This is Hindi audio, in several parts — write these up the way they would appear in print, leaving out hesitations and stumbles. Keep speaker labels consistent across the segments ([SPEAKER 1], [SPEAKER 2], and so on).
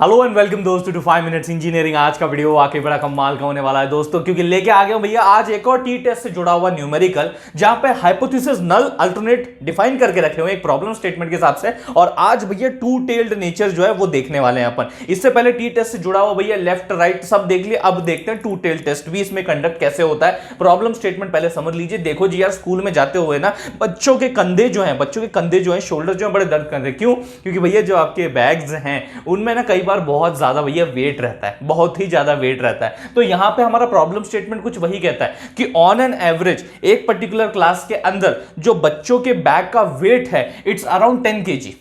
[SPEAKER 1] हेलो एंड वेलकम दोस्तों टू 5 मिनट्स इंजीनियरिंग। आज का वीडियो आके बड़ा कमाल का होने वाला है दोस्तों, क्योंकि लेके आ गया हूं भैया आज एक और टी टेस्ट से जुड़ा हुआ न्यूमेरिकल, जहां पे हाइपोथेसिस नल अल्टरनेट डिफाइन करके रखे हुए एक प्रॉब्लम स्टेटमेंट के हिसाब से। और आज भैया टू टेल्ड नेचर जो है वो देखने वाले हैं अपन। इससे पहले टी टेस्ट से जुड़ा हुआ भैया लेफ्ट राइट सब देख लिया, अब देखते हैं टू टेल्ड टेस्ट भी इसमें कंडक्ट कैसे होता है। प्रॉब्लम स्टेटमेंट पहले समझ लीजिए। देखो जी यार, स्कूल में जाते हुए ना बच्चों के कंधे जो है शोल्डर जो है बड़े दर्द कर रहे हैं। क्यों? क्योंकि भैया जो आपके बैग्स हैं उनमें ना कई बार बहुत ज्यादा भैया वेट रहता है, बहुत ही ज्यादा वेट रहता है। तो यहां पे हमारा प्रॉब्लम स्टेटमेंट कुछ वही कहता है कि ऑन एन एवरेज एक पर्टिकुलर क्लास के अंदर जो बच्चों के बैग का वेट है इट्स अराउंड 10 kg।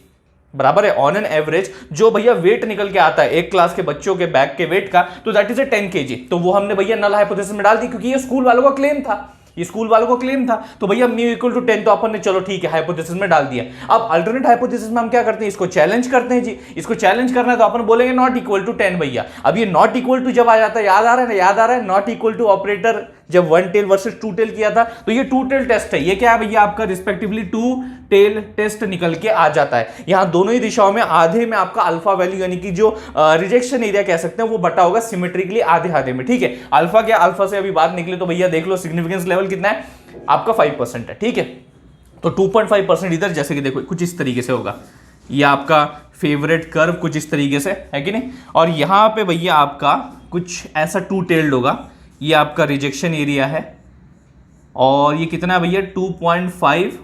[SPEAKER 1] बराबर है, ऑन एन एवरेज जो भैया वेट निकल के आता है एक क्लास के बच्चों के बैग के वेट का, तो दैट इज ए 10 kg। तो वो हमने भैया नल हाइपोथेसिस में डाल दी, क्योंकि ये स्कूल वालों का क्लेम था, ये स्कूल वालों को क्लेम था। तो भैया म्यू इक्वल टू 10 तो अपन ने चलो ठीक है हाइपोथेसिस में डाल दिया। अब अल्टरनेट हाइपोथेसिस में हम क्या करते हैं, इसको चैलेंज करते हैं जी। इसको चैलेंज करना है तो अपन बोलेंगे नॉट इक्वल टू 10 भैया। अब ये नॉट इक्वल टू जब आ जाता है, याद आ रहा है ना, याद आ रहा है नॉट इक्वल टू ऑपरेटर जब one tail versus two tail किया था, तो ये टू टेल टेस्ट है। ये क्या है भैया आपका रिस्पेक्टिवली टू टेल टेस्ट निकल के आ जाता है। यहां दोनों ही दिशाओं में आधे में आपका अल्फा वैल्यू यानी कि जो रिजेक्शन एरिया कह सकते हैं वो बटा होगा सिमेट्रिकली आधे आधे में। ठीक है, अल्फा क्या, अल्फा से अभी बात निकले तो भैया देख लो सिग्निफिकेंस लेवल कितना है आपका 5% है। ठीक है, तो 2.5% इधर, जैसे कि देखो कुछ इस तरीके से होगा, ये आपका फेवरेट कर्व कुछ इस तरीके से है कि नहीं। और यहां पे भैया आपका कुछ ऐसा टू टेल्ड होगा, ये आपका रिजेक्शन एरिया है। और ये कितना है भैया 2.5,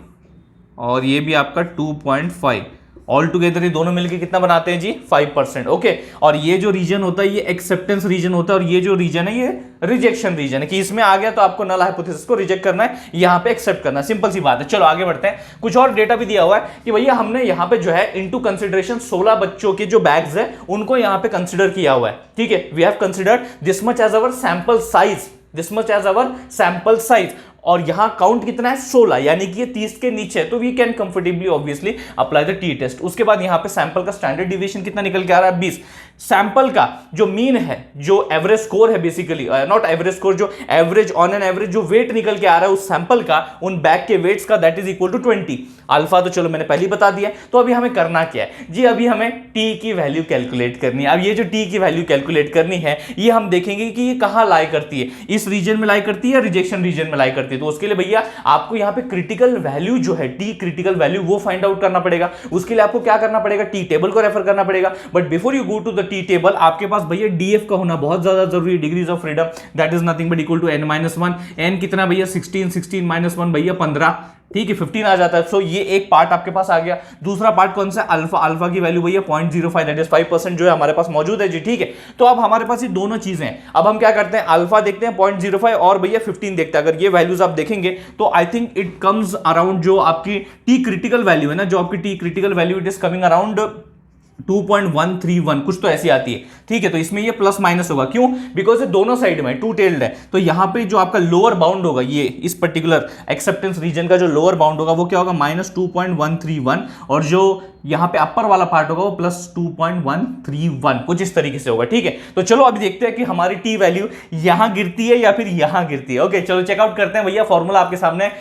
[SPEAKER 1] और ये भी आपका 2.5। ऑल टुगेदर ये दोनों मिलके कितना बनाते हैं जी 5%। ओके, और ये जो रीजन होता है ये एक्सेप्टेंस रीजन होता है, और ये जो रीजन है ये रिजेक्शन रीजन है। कि इसमें आ गया तो आपको नल हाइपोथेसिस को रिजेक्ट करना है, यहां पे एक्सेप्ट करना है, सिंपल सी बात है। चलो आगे बढ़ते हैं। कुछ और डेटा भी दिया हुआ है कि भैया हमने यहां पे जो है इनटू कंसीडरेशन 16 बच्चों के जो बैग्स है उनको यहां पे कंसीडर किया हुआ है। ठीक है, we have considered this much as our sample size, this much as our sample size. और यहां काउंट कितना है 16, यानी कि ये 30 के नीचे है, तो we can comfortably obviously apply the t test. उसके बाद यहां पे सैंपल का स्टैंडर्ड डिविएशन कितना निकल के आ रहा है 20। सैंपल का जो मीन है, जो एवरेज स्कोर है बेसिकली, नॉट एवरेज स्कोर, जो एवरेज ऑन एन एवरेज जो वेट निकल के आ रहा है उस सैंपल का, उन बैग के वेट्स का, that is equal to 20। Alpha तो चलो मैंने पहले ही बता दिया। तो अभी हमें करना क्या है जी, अभी हमें टी की वैल्यू कैलकुलेट करनी है। अब ये जो टी की वैल्यू कैलकुलेट करनी है ये हम देखेंगे कि ये कहां लाई करती है, इस रीजन में लाई करती है या रिजेक्शन रीजन में लाई करती है। तो उसके लिए भैया आपको यहां पे क्रिटिकल वैल्यू जो है, टी क्रिटिकल वैल्यू, वो फाइंड आउट करना पड़ेगा। उसके लिए आपको क्या करना पड़ेगा, टी टेबल को रेफर करना पड़ेगा। But before you go to the t table आपके पास भैया डीएफ का होना बहुत ज्यादा जरूरी है, degrees of freedom, that is nothing but equal to n-1। n कितना भैया 16, 16 - 1 भैया 15। ठीक है, 15 आ जाता है। सो ये एक पार्ट आपके पास आ गया। दूसरा पार्ट कौन सा, अल्फा, अल्फा की वैल्यू भैया 0.05, दैट इज 5% जो है हमारे पास मौजूद है जी। ठीक है, तो अब हमारे पास ये दोनों चीजें हैं। अब हम क्या करते हैं, अल्फा देखते हैं 0.05 और भैया 15 देखते हैं। अगर ये वैल्यूज आप देखेंगे तो I think it comes around, जो आपकी टी क्रिटिकल वैल्यू है ना, जो आपकी T critical value it is coming around 2.131 कुछ तो ऐसी आती है। ठीक है, तो इसमें ये प्लस माइनस होगा। क्यों? बिकॉज ये दोनों साइड में टू टेल्ड है। तो यहां पे जो आपका लोअर बाउंड होगा, ये इस पर्टिकुलर एक्सेप्टेंस रीजन का जो लोअर बाउंड होगा वो क्या होगा -2.131, और जो यहां पे अपर वाला पार्ट होगा वो +2.131 कुछ इस तरीके से होगा। ठीक है, तो चलो अभी देखते हैं कि हमारी टी वैल्यू यहां गिरती है या फिर यहां गिरती है। ओके, चलो चेकआउट करते हैं भैया। फॉर्मूला आपके सामने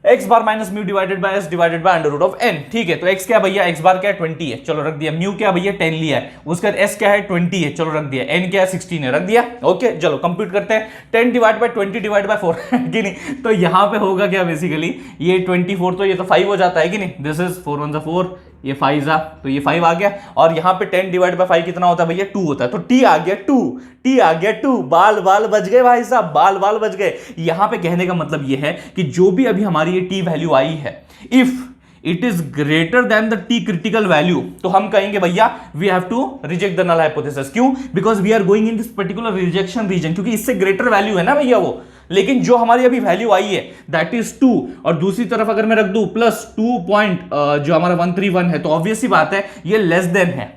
[SPEAKER 1] x bar minus mu divided by s divided by under root of n। ठीक है, तो x क्या भैया, x बार क्या है 20 है, चलो रख दिया। म्यू क्या भैया 10 लिया है, उसके बाद s क्या है 20 है, चलो रख दिया। n क्या है 16 है, रख दिया। ओके, चलो कंप्यूट करते हैं। 10 डिवाइड बाय 20 डिवाइड बाय 4 कि नहीं, तो यहां पे होगा क्या बेसिकली, ये 24 तो ये तो 5 हो जाता है कि नहीं, दिस इज 4 1 4, ये 5 जा, तो ये 5 आ गया। और यहां पे 10 डिवाइड बाय 5 कितना होता है भैया 2 होता है। तो टी आ गया 2, टी आ गया 2। बाल बाल बच गए भाई साहब, बाल बाल बच गए। यहां पे कहने का मतलब ये है कि जो भी अभी हमारी ये टी वैल्यू आई है, if it is greater than the T critical value, तो हम कहेंगे भैया we have to reject the null hypothesis. क्यों? Because we are going in this particular rejection region, क्योंकि इससे ग्रेटर वैल्यू है ना भैया वो। लेकिन जो हमारी अभी वैल्यू आई है दैट इज 2, और दूसरी तरफ अगर मैं रख दूं +2 जो हमारा 131 है, तो ऑब्वियस सी बात है ये लेस देन है।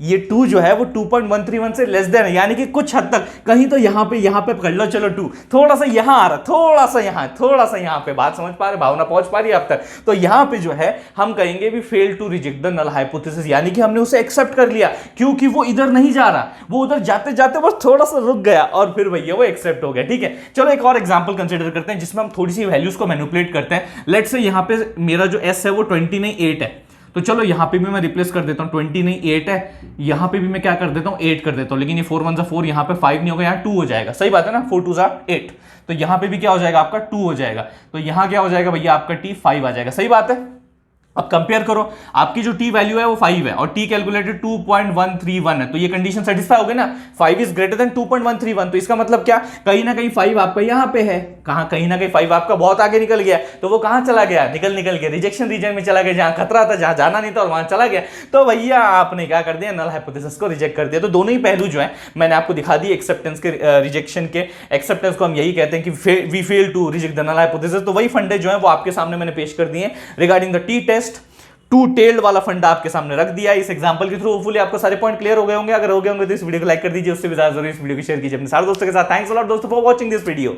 [SPEAKER 1] ये 2 जो है वो 2.131 से लेस देन है, यानी कि कुछ हद तक कहीं तो यहां पे पकड़ लो। चलो 2 थोड़ा सा यहां आ रहा, थोड़ा सा यहां पे, बात समझ पा रहे, भावना पहुंच पा रही है अब तक। तो यहां पे जो है हम कहेंगे भी fail to reject the null hypothesis, यानी कि हमने उसे एक्सेप्ट कर लिया, क्योंकि वो इधर नहीं जा रहा, वो उधर जाते जाते बस थोड़ा सा रुक गया और फिर भैया वो एक्सेप्ट हो गया। ठीक है, चलो एक और एग्जांपल कंसीडर करते हैं जिसमें हम थोड़ी सी वैल्यूज को मैनिपुलेट करते हैं। लेट्स से यहां पे मेरा जो s है वो 20 नहीं 8 है, तो चलो यहां पे भी मैं रिप्लेस कर देता हूं, 20 नहीं 8 है, यहां पे भी मैं क्या कर देता हूं 8 कर देता हूं, लेकिन ये 4 1 4, यहां पे 5 नहीं होगा, यहां 2 हो जाएगा, सही बात है ना, 4 2 8, तो यहां पे भी क्या हो जाएगा आपका 2 हो जाएगा, तो यहां क्या हो जाएगा भैया आपका टी 5 आ जाएगा, सही बात है। अब कंपेयर करो, आपकी जो टी वैल्यू है वो 5 है और टी कैलकुलेटेड 2.131 है, तो ये कंडीशन सेटिस्फाई हो गई ना, 5 इज ग्रेटर देन 2.131, तो इसका मतलब क्या, कहीं ना कहीं 5 आपका यहां पे है, कहां कहीं ना कहीं 5 आपका बहुत आगे निकल गया, तो वो कहां चला गया, निकल गया रिजेक्शन रीजन में चला गया, जहां खतरा था, जहां जाना नहीं था और वहां चला गया, तो भैया आपने क्या कर दिया, नल हाइपोथेसिस को रिजेक्ट कर दिया। तो दोनों ही पहलू जो है मैंने आपको दिखा दिए एक्सेप्टेंस के, रिजेक्शन के। एक्सेप्टेंस को हम यही कहते हैं कि we fail to reject the null hypothesis, तो वही फंडे जो है वो आपके सामने मैंने पेश कर दिए regarding the t test, two tailed वाला फंडा आपके सामने रख दिया इस एग्जांपल के थ्रू। होपफुली आपको सारे पॉइंट क्लियर हो गए होंगे, अगर हो गए होंगे तो इस वीडियो को लाइक कर दीजिए, उससे भी ज्यादा जरूर इस वीडियो को शेयर कीजिए अपने सारे दोस्तों के साथ। थैंक्स अ लॉट दोस्तों फॉर वाचिंग दिस वीडियो।